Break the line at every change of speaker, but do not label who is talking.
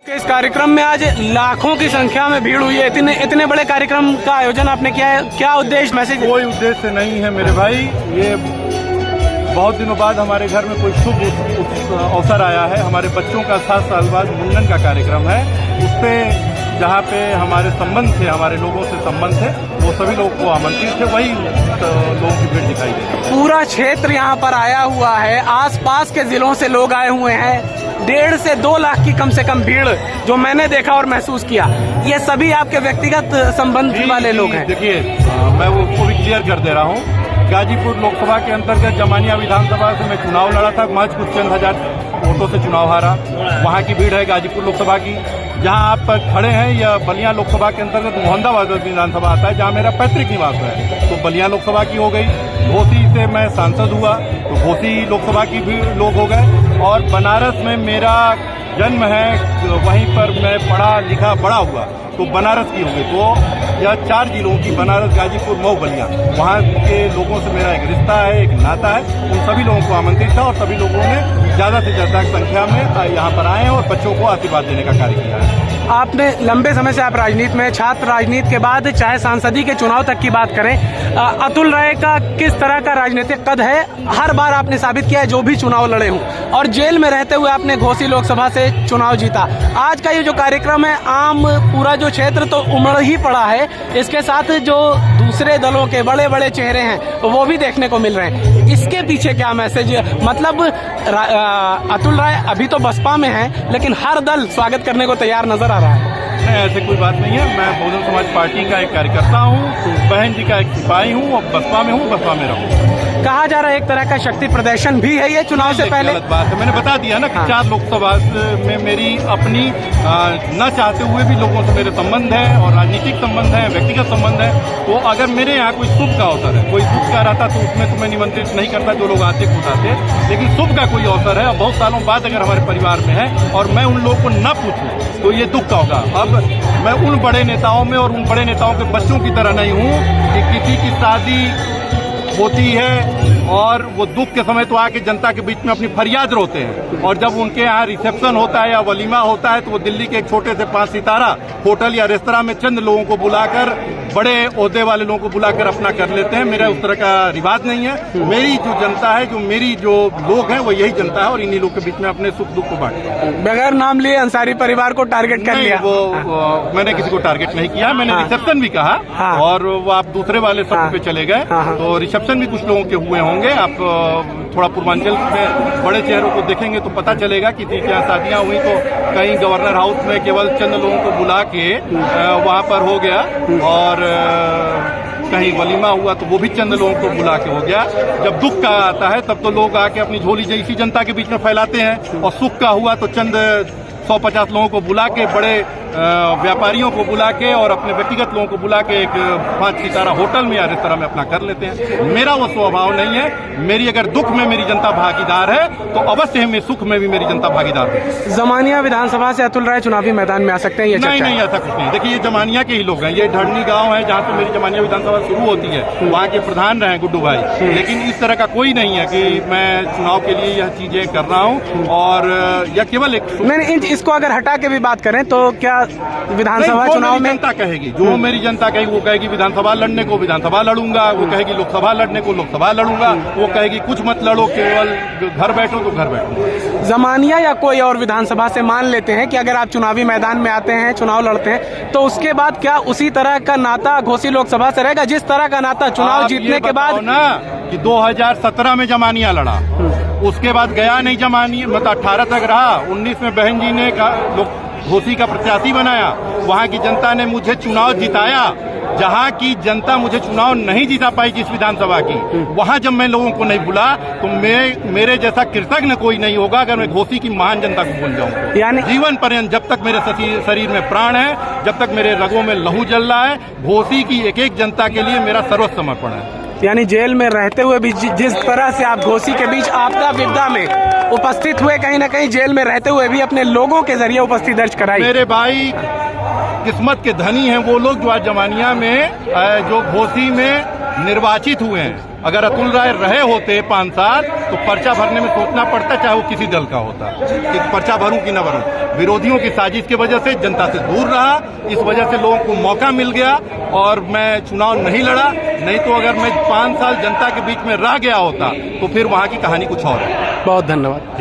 इस कार्यक्रम में आज लाखों की संख्या में भीड़ हुई है। इतने बड़े कार्यक्रम का आयोजन आपने किया है, क्या उद्देश्य? मैसेज?
कोई उद्देश्य नहीं है मेरे भाई, ये बहुत दिनों बाद हमारे घर में कोई शुभ अवसर आया है। हमारे बच्चों का 7 साल बाद मुंडन का कार्यक्रम है। उसपे जहाँ पे हमारे संबंध थे, हमारे लोगों से संबंध थे, वो सभी लोग को आमंत्रित थे, वही लोगों की भीड़ दिखाई दे।
पूरा क्षेत्र यहाँ पर आया हुआ है, आसपास के जिलों से लोग आए हुए हैं। 1.5 से 2 लाख की कम से कम भीड़ जो मैंने देखा और महसूस किया, ये सभी आपके व्यक्तिगत संबंध वाले लोग हैं।
देखिए, मैं वो उसको भी क्लियर कर दे रहा हूँ। गाजीपुर लोकसभा के अंतर्गत जमानिया विधानसभा से मैं चुनाव लड़ा था, महज कुछ चंद हजार वोटों से चुनाव हारा। वहाँ की भीड़ है गाजीपुर लोकसभा की। जहाँ आप खड़े हैं या बलिया लोकसभा के अंतर्गत मोहम्मदाबाद विधानसभा आता है, जहाँ मेरा पैतृक निवास है, तो बलिया लोकसभा की हो गई। घोसी से मैं सांसद हुआ तो घोसी लोकसभा की भी लोग हो गए। और बनारस में मेरा जन्म है, वहीं पर मैं पढ़ा लिखा बड़ा हुआ, तो बनारस की हो गई। तो यह 4 जिलों की, बनारस, गाजीपुर, मऊ, बलिया, वहाँ के लोगों से मेरा एक रिश्ता है, एक नाता है। उन सभी लोगों को आमंत्रित था और सभी लोगों ने ज़्यादा से ज़्यादा संख्या में यहाँ पर आए हैं और बच्चों को आशीर्वाद देने का कार्य किया है।
आपने लंबे समय से आप राजनीति में, छात्र राजनीति के बाद चाहे सांसदी के चुनाव तक की बात करें, अतुल राय का किस तरह का राजनीतिक कद है? हर बार आपने साबित किया है, जो भी चुनाव लड़े हों, और जेल में रहते हुए आपने घोसी लोकसभा से चुनाव जीता। आज का ये जो कार्यक्रम है, आम पूरा जो क्षेत्र तो उमड़ ही पड़ा है, इसके साथ जो दूसरे दलों के बड़े बड़े चेहरे हैं वो भी देखने को मिल रहे हैं। इसके पीछे क्या मैसेज? मतलब अतुल राय अभी तो बसपा में है, लेकिन हर दल स्वागत करने को तैयार नजर आ रहा है।
नहीं, ऐसे कोई बात नहीं है। मैं बहुजन समाज पार्टी का एक कार्यकर्ता हूँ, बहन जी का एक सिपाही हूँ और बसपा में हूँ, बसपा में रहूँ।
कहा जा रहा है एक तरह का शक्ति प्रदर्शन भी है ये चुनाव से पहले।
गलत बात है, मैंने बता दिया ना कि 4 लोकसभा में मेरी अपनी न चाहते हुए भी लोगों से मेरे संबंध है और राजनीतिक संबंध है, व्यक्तिगत संबंध है। तो अगर मेरे यहाँ कोई शुभ का अवसर है, कोई दुख का रहता तो उसमें तो मैं निमंत्रित नहीं करता, जो लोग आते खुद आते। लेकिन शुभ का कोई अवसर है और बहुत सालों बाद अगर हमारे परिवार में है और मैं उन लोगों को न पूछूं तो ये दुख का होगा। अब मैं उन बड़े नेताओं में और उन बड़े नेताओं के बच्चों की तरह नहीं हूँ कि किसी की शादी होती है और वो दुख के समय तो आके जनता के बीच में अपनी फरियाद रोते हैं, और जब उनके यहाँ रिसेप्शन होता है या वलीमा होता है तो वो दिल्ली के एक छोटे से 5 सितारा होटल या रेस्तरां में चंद लोगों को बुलाकर, बड़े ओहदे वाले लोगों को बुलाकर अपना कर लेते हैं। मेरा उस तरह का रिवाज नहीं है। मेरी जो जनता है, जो मेरी जो लोग हैं, वो यही जनता है और इन्हीं लोग के बीच में अपने सुख दुख को बांटते हैं।
बगैर नाम लिए अंसारी परिवार को टारगेट कर लिया?
वो मैंने किसी को टारगेट नहीं किया, मैंने रिसेप्शन भी कहा और वो आप दूसरे वाले शब्द पे चले गए। तो रिसेप्शन भी कुछ लोगों के हुए होंगे। आप थोड़ा पूर्वांचल में बड़े चेहरों को देखेंगे तो पता चलेगा कि किसी के यहाँ शादियाँ हुई तो कहीं गवर्नर हाउस में केवल चंद लोगों को बुला के वहाँ पर हो गया, और कहीं वलीमा हुआ तो वो भी चंद लोगों को बुला के हो गया। जब दुख का आता है तब तो लोग आके अपनी झोली जैसी जनता के बीच में फैलाते हैं, और सुख का हुआ तो चंद 150 लोगों को बुला के, बड़े व्यापारियों को बुला के और अपने व्यक्तिगत लोगों को बुला के एक 5 सितारा होटल में या रेस्तरां में अपना कर लेते हैं। मेरा वो स्वभाव नहीं है। मेरी अगर दुख में मेरी जनता भागीदार है तो अवश्य ही मेरे सुख में भी मेरी जनता भागीदार है।
जमानिया विधानसभा से अतुल राय चुनावी मैदान में आ सकते हैं? ये
नहीं, ऐसा कुछ नहीं। देखिए, ये जमानिया के ही लोग हैं। ये ढड़नी गाँव है जहाँ से मेरी जमानिया विधानसभा शुरू होती है, वहाँ के प्रधान रहे गुड्डू भाई। लेकिन इस तरह का कोई नहीं है कि मैं चुनाव के लिए यह चीजें कर रहा हूँ। और यह केवल एक
नहीं, इसको अगर हटा के भी बात करें तो क्या विधानसभा चुनाव में
जनता कहेगी, जो मेरी जनता कहेगी, वो कहेगी विधानसभा लड़ने को विधानसभा लड़ूंगा, वो कहेगी लोकसभा लड़ने को लोकसभा लड़ूंगा, वो कहेगी कुछ मत लड़ो, केवल घर बैठो तो घर बैठो।
जमानिया या कोई और विधानसभा से मान लेते हैं कि अगर आप चुनावी मैदान में आते हैं, चुनाव लड़ते हैं, तो उसके बाद क्या उसी तरह का नाता घोसी लोकसभा से रहेगा जिस तरह का नाता चुनाव जीतने के बाद?
ना कि 2017 में जमानिया लड़ा, उसके बाद गया नहीं जमानिया, मतलब 18 तक रहा। 19 में बहन जी ने घोसी का प्रत्याशी बनाया, वहाँ की जनता ने मुझे चुनाव जिताया। जहाँ की जनता मुझे चुनाव नहीं जिता पाई जिस विधानसभा की, वहाँ जब मैं लोगों को नहीं बुला तो मेरे जैसा कृतज्ञ कोई नहीं होगा अगर मैं घोसी की महान जनता को भूल जाऊँ।
यानी
जीवन पर्यंत जब तक मेरे शरीर में प्राण है, जब तक मेरे रगों में लहू जल रहा है, घोसी की एक एक जनता के लिए मेरा सर्वस्व समर्पण है।
यानी जेल में रहते हुए भी जिस तरह से आप घोसी के बीच आपदा विपदा में उपस्थित हुए, कहीं ना कहीं जेल में रहते हुए भी अपने लोगों के जरिए उपस्थिति दर्ज कराई।
मेरे भाई किस्मत के धनी हैं वो लोग जो आज जमानिया में, जो घोसी में निर्वाचित हुए हैं। अगर अतुल राय रहे होते 5 साल तो पर्चा भरने में सोचना पड़ता, चाहे वो किसी दल का होता, कि पर्चा भरूं कि न भरूं। विरोधियों की साजिश की वजह से जनता से दूर रहा, इस वजह से लोगों को मौका मिल गया और मैं चुनाव नहीं लड़ा। नहीं तो अगर मैं 5 साल जनता के बीच में रह गया होता तो फिर वहां की कहानी कुछ और है।
बहुत धन्यवाद।